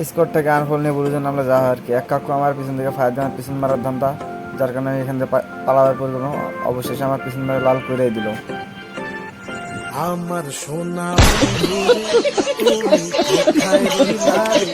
Score থেকে আনফল নিয়ে বুঝুন আমরা যা হয় আর কি। এক কাকু আমার পিছন থেকে ফায়ার দেওয়ার পিছন মারার ধান্দা, যার কারণে আমি এখান থেকে পালাবার পরিকল্পনা, অবশেষে আমার পিছন মারে লাল করে দিল। আমার সোনা বন্ধু রে, তুমি কোথায় রইলা রে?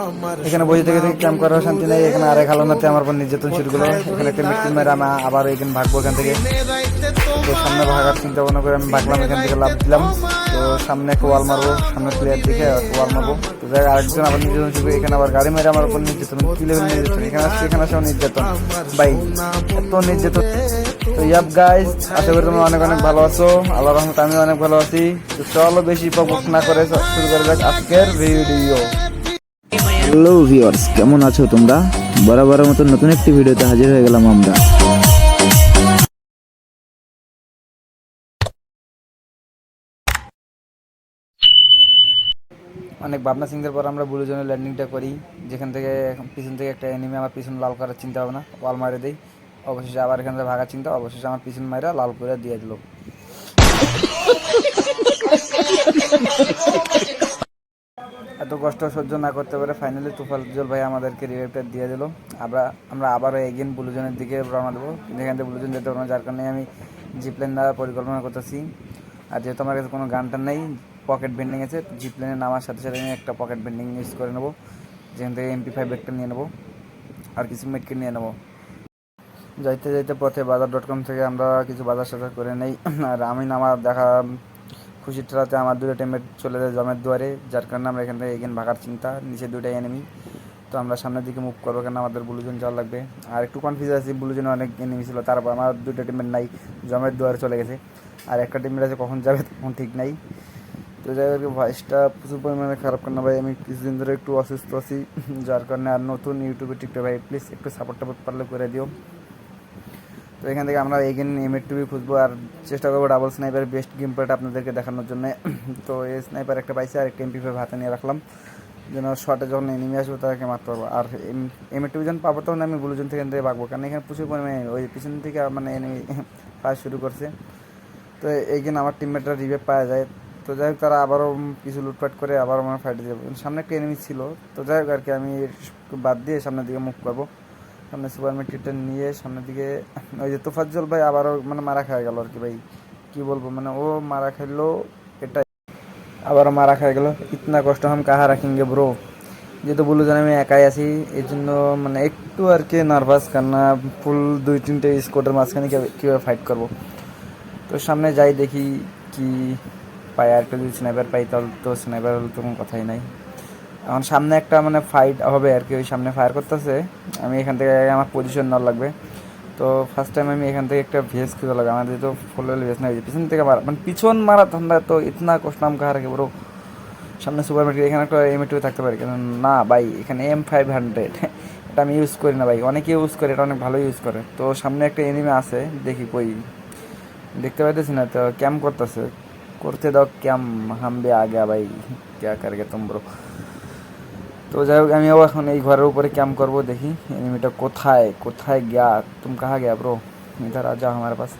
আমার এখানে বসে থেকে সোনা থেকে ক্যাম্প করার বন্ধু শান্তি নেই। রে, এখানে আরেক হালানাতে আমার উপর নির্যাতন শুরু করলো। কোথায় এখানে একটা রইলা মিটকিল রে? মেরে আমি আবার এখানে ভাগবো এখান থেকে। দিনে রাইতে তো সামনে তোমার, ভাগার চিন্তা ভাবনা করে আমি ভাগলাম, দিনে এখান থেকে রাইতে লাভ দিলাম। তো তোমার, সামনে একটা ওয়াল মারবো, সামনে প্লেয়ার দিকে একটা ওয়াল মারবো। তো যাই আরেকজন আবার নির্যাতন শুরু করে, এখানে আবার গাড়ি মেরে আমার উপর নির্যাতন, কি লেভেল কোথায় নির্যাতন! এখানে রইলা আসছে, রে? এখানে আসে নির্যাতন আমার ভাই, সোনা এত বন্ধু নির্যাতন। রে, তো তুমি ইয়াব গাইস, আশা কোথায় করি তোমরা অনেক রইলা অনেক ভালো রে? আছো। আল্লাহ রহমতে আমি অনেক ভালো আছি। তো চলো বেশি বকবক না করে শুরু করে যাক আজকের ভিডিও। হ্যালো ভিউয়ার্স, কেমন আছো তোমরা? বরাবরের মতো নতুন একটি ভিডিওতে হাজির হয়ে গেলাম আমরা। অনেক ভাবনা চিন্তার পর আমরা ব্লু জোনে ল্যান্ডিংটা করি, যেখান থেকে পিছন থেকে একটা এনিমি আমার পিছন লাল করার চিন্তা ভাবনা, ওয়াল মারে দেই। অবশেষে আবার এখান থেকে ভাগার চিন্তা, অবশেষে আমার পিছন মাইরা লাল করে দিয়ে দিল। এত কষ্ট সহ্য না করতে পারে ফাইনালি তুফাজ্জল ভাই আমাদেরকে রিভাইভটা দিয়ে দিল। আমরা আবারও এগেন ব্লু জোনের দিকে রওনা দেবো, কিন্তু এখান থেকে ব্লু জোন যেতে পারবো না, যার কারণে আমি জিপ্লেন দেওয়ার পরিকল্পনা করতেছি। আর যেহেতু আমার কাছে কোনো গানটা নেই, পকেট বেন্ডিং আছে, জিপ্লেনে নামার সাথে সাথে আমি একটা পকেট বেন্ডিং ইউজ করে নেবো, যেখান থেকে MP5 একটা নিয়ে নেবো আর কিছু মেটকে নিয়ে নেবো। যাইতে যাইতে পথে বাজার.com থেকে আমরা কিছু বাজার সাজার করে নেই। আর আমি নামার দেখা খুশির ঠেলাতে আমার দুটো টিমমেট চলে যায় জমের দুয়ারে, যার কারণে আমরা এখান থেকে এগেন ভাগার চিন্তা। নিচে দুটাই এনিমি, তো আমরা সামনের দিকে মুভ করবো, কেন আমাদের ব্লু জোন যাওয়া লাগবে। আর একটু কনফিউজ আছি, ব্লু জোনে অনেক এনিমি ছিল, তারপর আমার দুটো টিমমেট নাই, জমের দুয়ারে চলে গেছে। আর একটা টিমমেট আছে, কখন যাবে তখন ঠিক নাই। তো যাই হোক, ভয়েসটা প্রচুর পরিমাণে খারাপ কেন ভাই, আমি কিছুদিন ধরে একটু অসুস্থ আছি, যার কারণে। আর নতুন ইউটিউবে টিকটক ভাই, প্লিজ একটু সাপোর্ট পারলে করে দিও। তো এখান থেকে আমরা এগেন M8 খুঁজবো আর চেষ্টা করবো ডাবল স্নাইপার বেস্ট গেম প্লেটা আপনাদেরকে দেখানোর জন্য। তো এই স্নাইপার একটা পাইছি আর একটা MP5 হাতে নিয়ে রাখলাম, যেন শর্টে যখন এনিমি আসবো তাকে মারতে পারবো। আর M8 যখন পাবো তখন আমি ব্লু জোন থেকে ভাগবো, কারণ এখানে প্রচুর পরিমাণে ওই পিছন থেকে মানে এনিমি ফায়ার শুরু করছে। তো এইখানে আমার টিমমেটরা রিভাইভ পাওয়া যায়। তো যাই হোক, তারা আবারও কিছু লুটপাট করে আবারও আমার ফাইটে যাবো। সামনে একটা এনিমি ছিল, তো যাই হোক আর কি, আমি বাদ দিয়ে সামনের দিকে মুভ করবো। সামনে সুপার মার্কেটটা নিয়ে সামনের দিকে, ওই যে তোফাজ্জল ভাই আবারও মানে মারা খেয়ে গেল আর কি ভাই, কী বলবো, মানে ও মারা খাইলো, এটা আবারও মারা খেয়ে গেলো। ইতনা কষ্ট হাম কাহা রাখেঙ্গে ব্রো। যেহেতু বললো যেন আমি একাই আছি, এই জন্য মানে একটু আর কি নার্ভাস, কেননা ফুল 2-3টে স্কোয়াডের মাঝখানে কীভাবে ফাইট করবো। তো সামনে যাই দেখি কি পাই, আর একটা যদি স্নাইপার পাই তাহলে তো স্নাইপার হলে তো কোনো কথাই নাই। এখন সামনে একটা মানে ফাইট হবে আর কি, ওই সামনে ফায়ার করতেছে, আমি এখান থেকে আমার পজিশন নেওয়ার লাগবে। তো ফার্স্ট টাইম আমি এখান থেকে একটা ভেস খুঁজে লাগবে, আমাদের তো ফুল ভেস না, পিছন থেকে মারা মানে পিছন মারা ঠান্ডা, তো ইতনা কষ্ট নাম কাহা রাখে বড়ো। সামনে সুপার মার্কেট, এখানে একটা M2 থাকতে পারে, কিন্তু না ভাই, এখানে M500 এটা আমি ইউজ করি না ভাই, অনেকে ইউজ করে, এটা অনেক ভালো ইউজ করে। তো সামনে একটা এনিমি আছে, দেখি কই, দেখতে পাইতেছি না, তো ক্যাম্প করতেছে, করতে দাও ক্যাম্প, হাম ভি আ গয়া ভাই, ক্যা করগে তুম ব্রো। তো যাই হোক, আমিও এখন এই ঘরের উপরে ক্যাম্প করবো, দেখি এনিমিটা কোথায় কোথায় গিয়া, তুম কাহা গিয়া ব্রো, ইধার আ যাও আমার পাস।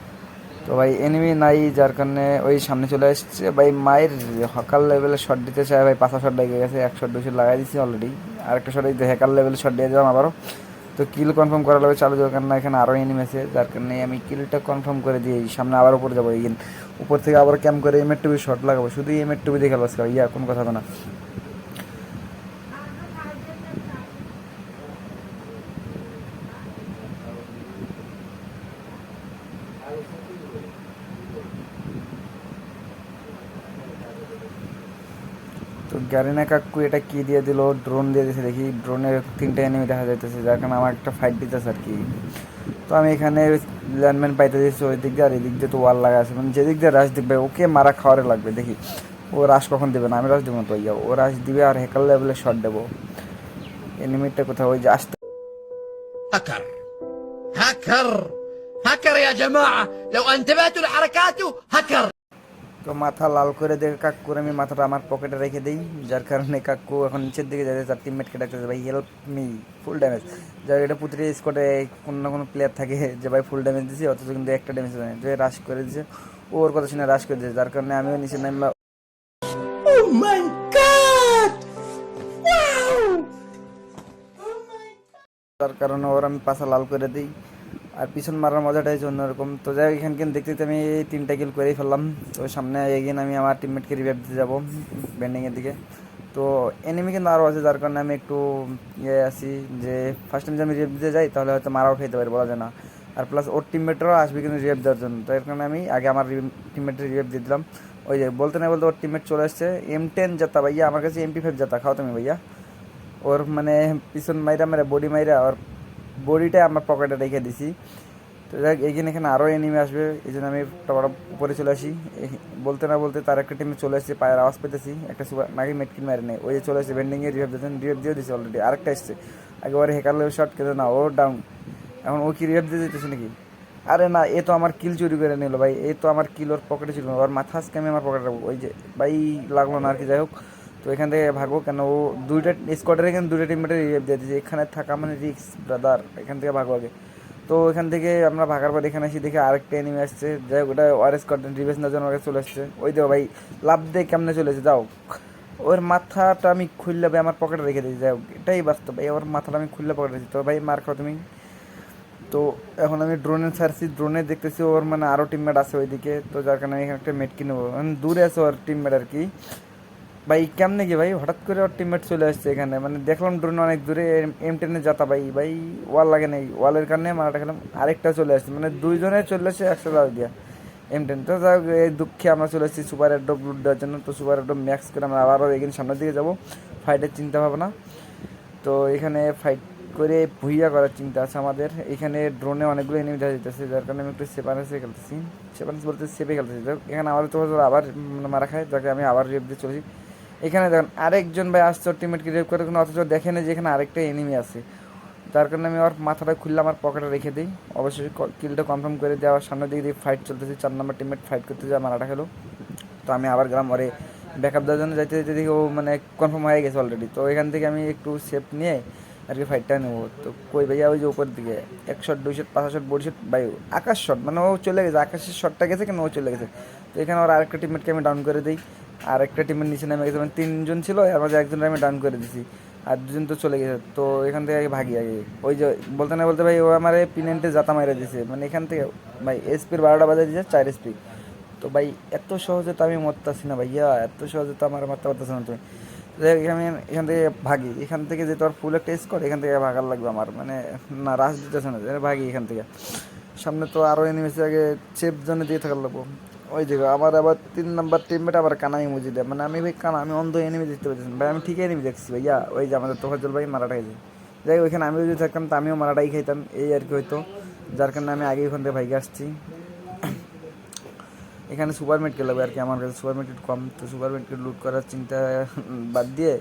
তো ভাই এনিমি নাই, যার কারণে ওই সামনে চলে এসছে ভাই, মায়ের হকার লেভেলের শট দিতে চায় ভাই, 5 শট লেগে গেছে, 1 শট 2 শট লাগাই দিচ্ছি অলরেডি, আরেকটা শট এই হ্যাকার লেভেলের শট দিয়ে দিলাম আবারও। তো কিল কনফার্ম করা লাগবে চালু যাওয়ার, কারণ এখানে আরও এনিমি আছে, যার কারণে আমি কিলটা কনফার্ম করে দিই, সামনে আবার উপরে যাবো, এই উপর থেকে আবার ক্যাম্প করে M8 শট লাগাবো, শুধু M8 দিয়ে খেলো আজকে, ইয়া কোনো কথা হবে না। তো গ্যারিনা কাকু এটা কি দিয়ে দিল, ড্রোন দিয়ে দিয়েছে, দেখি ড্রোনের 3টে এনিমি দেখা যাইতেছে, যার কারণে আমার একটা ফাইট দিতেছে আর কি। তো আমি এখানে ল্যান্ডম্যান পাইতে দিচ্ছি ওই দিক দিয়ে, আর এই দিক দিয়ে তো ওয়াল লাগা আছে, মানে যেদিক দিয়ে রাশ দিবে ওকে মারা খাওয়ারে লাগবে, দেখি ও রাশ কখন দেবে না, আমি রাশ দেবো না তো, ইয়া ও রাশ দিবে আর হ্যাকার লেভেলে শট দেবো। এনিমিটা কোথাও ওই যে আসতে, هكر هكر هكر يا جماعة لو انتبهتوا لحركاته هكر তো মাথা লাল করে দেখে কাকু, আমি মাথাটা আমার পকেটে রেখে দিই, যার কারণে কাকু এখন নিচের দিকে যাচ্ছে, তার টিমমেটকে ডাকতেছে ভাই হেল্প মি, ফুল ড্যামেজ। যাই এটা প্রতিটি স্কোয়াডে কোনো না কোনো প্লেয়ার থাকে যে ভাই ফুল ড্যামেজ দিচ্ছে, অথচ কিন্তু একটা ড্যামেজ নেই, যে রাশ করে দিচ্ছে, ওর কথা শুনে রাশ করে দিচ্ছে, যার কারণে আমিও নিচে নামলাম। Oh my God! Wow! তার কারণে ওর আমি পাশা লাল করে দিই। আর পিছন মারার মজাটাই হচ্ছে অন্যরকম। তো যাই হোক, এখানে কিন্তু দেখতে দেখতে আমি এই 3টা কিল করেই ফেললাম। তো সামনে এগিয়ে আমি আমার টিমমেটকে রিভাইভ দিতে যাবো বেন্ডিংয়ের দিকে। তো এনিমি কিন্তু আরও আছে, যার কারণে আমি একটু আছি যে ফার্স্ট টাইম যদি আমি রিভাইভ দিতে যাই তাহলে হয়তো মারাও খেতে পারি, বলা যায় না। আর প্লাস ওর টিমমেটরাও আসবে কিন্তু রিভাইভ দেওয়ার জন্য। তো এর কারণে আমি আগে আমার টিমমেটের রিভাইভ দিয়ে দিলাম। ওই যে বলতে না বলতে ওর টিমমেট চলে আসছে। M10 জাতা ভাইয়া, আমার কাছে MP5 জাতা, খাও তুমি ভাইয়া। ওর মানে পিছন মাইরা মেরে বডি মাইরা ওর বডিটা আমার পকেটে রেখে দিছি। তো যাই এখানে আরও এনিমি আসবে, এই জন্য আমি টপার উপরে চলে আসি। বলতে না বলতে তার একটা টিমে চলে আসছে, পায়ের আওয়াজ পেতেছি। একটা সুপার নাকি মেটকিন মারি নেই, ওই যে চলে আসছে বেন্ডিংয়ে রিভাইভ দিয়েছেন, রিভাইভ দিয়ে দিচ্ছে অলরেডি। আরেকটা এসছে, একেবারে হেকার লেভেল শট কিন্তু না, ও ডাউন। এখন ও কি রিভাইভ দিয়ে দিতেছে নাকি? আরে না, এ তো আমার কিল চুরি করে নিল ভাই। এই তো আমার কিল ওর পকেটে ছিল, ওর মাথা আজকে আমি আমার পকেটে রাখবো। ওই যে ভাই লাগলো না আর কি। যাই হোক, তো এখান থেকে ভাগো, কেন ও দুইটা স্কোয়াডের এখানে দুইটা টিমমেটের রিভাইভ দিয়ে দিয়েছে। এখানে থাকা মানে রিক্স ব্রাদার, এখান থেকে ভাগো আগে। তো এখান থেকে আমরা ভাগার পর এখানে এসে দেখে আরেকটা এনিমি আসছে। যাই হোক, ওটা ওয়ারেস কন্টেন্ট রিভেস নেওয়ার জন্য চলে আসছে। ওই দেখো ভাই, লাভ দিয়ে কেমনে চলে এসে, যাও ওর মাথাটা আমি খুললে ভাই আমার পকেটে রেখে দিয়েছি। যাই হোক, এটাই বাস্তব ভাই, ওর মাথাটা আমি খুললে পকেটে রেখেছি। তো ভাই মার খাও তুমি। তো এখন আমি ড্রোনে ছাড়ছি, ড্রোনে দেখতেছি ওর মানে আরও টিমমেট আছে ওইদিকে। তো যার কারণে আমি এখানে একটা মেট কিনবো, দূরে আছে ওর টিমমেট আর কি। ভাই কেমনে কি ভাই হঠাৎ করে ওর টিমমেট চলে আসছে এখানে, মানে দেখলাম ড্রোন অনেক দূরে, M10 যাতা ভাই। ভাই ওয়াল লাগে নাই, ওয়ালের কারণে মারাটা খেলাম। আরেকটা চলে আসছে, মানে দুইজনে চলে আসছে একসাথে দাও দিয়া M10। তো যাই হোক, এই দুঃখে আমরা চলে এসেছি সুপার অ্যাড্রপ লুট দেওয়ার জন্য। তো সুপার অ্যাড্রপ ম্যাক্স করে আমরা আবারও এখানে সামনের দিকে যাবো, ফাইটের চিন্তা ভাবনা। তো এখানে ফাইট করে ভুইয়া করার চিন্তা আছে আমাদের। এখানে ড্রোনে অনেকগুলো এনিমি দেখা যেতেছে, যার কারণে আমি একটু সেপারেন্সে খেলতেছি। সেপারেন্স বলতে সেপে খেলতেছি। এখানে আমাদের তো আবার মারা খায়, যাকে আমি আবার রেপ দিয়ে চলেছি। এখানে দেখেন আরেকজন ভাই আসছে ওর টিমমেটকে রেপ করে, কিন্তু অথচ দেখেন যে এখানে আরেকটা এনিমি আছে। যার কারণে আমি ওর মাথাটা খুললে আমার পকেটে রেখে দিই। অবশ্যই কিলটা কনফার্ম করে দেওয়ার সামনের দিকে দিয়ে ফাইট চলতেছে, 4 নম্বর টিমমেট ফাইট করতে যায়, মারাটা খেলো। তো আমি আবার গেলাম ওরে ব্যাকআপ দেওয়ার জন্য, যাইতে যেতে দেখি ও মানে কনফার্ম হয়ে গেছে অলরেডি। তো এখান থেকে আমি একটু সেফ নিয়ে আর কি ফাইটটা নেবো। তো কই ভাইয়া, ওই যে উপর দিকে 1 শট 2 শট 5 শট 40 শট ভাই, আকাশ শট, মানে ও চলে গেছে, আকাশের শটটা গেছে কেন, ও চলে গেছে। তো এখানে ওর আরেকটা টিমমেটকে আমি ডাউন করে দিই। আর একটা টিমের নিচে নেমে গেছে, মানে 3জন ছিল, এর মাঝে একজনের আমি ডাউন করে দিছি। আর 2জন তো চলে গেছে। তো এখান থেকে আগে ভাগি আগে। ওই যে বলতে না বলতে ভাই ও আমার পিনেন্টে জাতা মারা দিয়েছে, মানে এখান থেকে ভাই SP 12টা বাজে দিয়েছে 4 SP। তো ভাই এত সহজে তো আমি মরতাছি না ভাইয়া, এত সহজে তো আমার মারতে পারতেছি না তুমি। যাই হোক, আমি এখান থেকে ভাগি। এখান থেকে যে তোর ফুল একটা স্কোর, এখান থেকে ভাগার লাগবে আমার, মানে না রাশ দিতেছে না, ভাগি এখান থেকে। সামনে তো আরও এনিমেছে, আগে সেফ জোনে দিয়ে থাকার লাগবো। ওই দেখো আমার আবার 3 নম্বর টিমমেট আবার কানা ইমোজি দেয়, মানে আমি ভাই কানা, আমি অন্ধ এনিমি দেখতে পাচ্ছি ভাই, আমি ঠিক এনিমি দেখছি ভাইয়া। ওই যে আমাদের তোফাজ্জল ভাই মারাটা খাইছে। যাই হোক, ওইখানে আমিও যদি থাকতাম তা আমিও মারাটাই খাইতাম, এই আর কি হয়তো। যার কারণে আমি আগে ওখান থেকে ভাইকে আসছি। এখানে সুপার মেডকেট লাগবে আর কি, আমার কাছে সুপার মেডকেট কম। তো সুপার মেডকেট লুট করার চিন্তা বাদ দিয়ে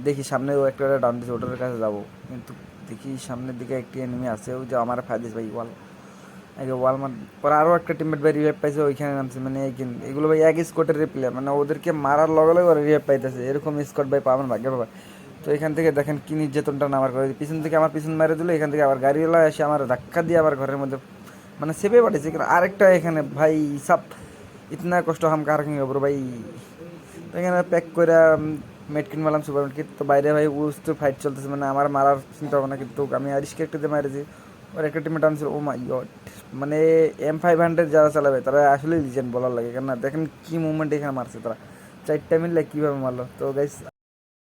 দেখি সামনেও একটা ডাউন দিচ্ছে, ওটার কাছে যাবো। কিন্তু দেখি সামনের দিকে একটি এনিমি আছে, ওই যে আমার ফায়দিস ভাই ওয়াল, আগে ওয়াল মার পরে আরও একটা টিমমেট ভাই রিভাইভ পাইছে, ওইখানে নামছে। মানে এগুলো ভাই এক স্কোয়াডের প্লেয়ার, মানে ওদেরকে মারার লগে লগে ওরা রিভাইভ পাইতেছে, এরকম স্কোয়াড ভাই পাবেন ভাগ্য বাবা। তো এখান থেকে দেখেন কি নির্যাতনটা নামার করে, পিছন থেকে আমার পিছন মেরে দিল। এখান থেকে আবার গাড়িওয়ালা এসে আমার ধাক্কা দিয়ে আবার ঘরের মধ্যে মানে সেপে পাঠিয়েছে। কিন্তু আরেকটা এখানে ভাই সাপ ইতনা কষ্ট হাম কার কিনে ব্রো ভাই। তো এখানে প্যাক করে মেডকিট মারলাম, সুপার মেডকিট। তো বাইরে ভাই উস্তো ফাইট চলতেছে, মানে আমার মারার চিন্তা ভাবনা, কিন্তু আমি আরিশকে একটা দিয়ে মারেছি। ওর একটা টিমে টানছিল, ও মাই গড, মানে M500 যারা চালাবে তারা আসলে লিজেন্ড বলার লাগে। কেন দেখেন কি মুভমেন্ট এখানে মারছে তারা, 4টা মিললে কীভাবে মারলো। তো গাইস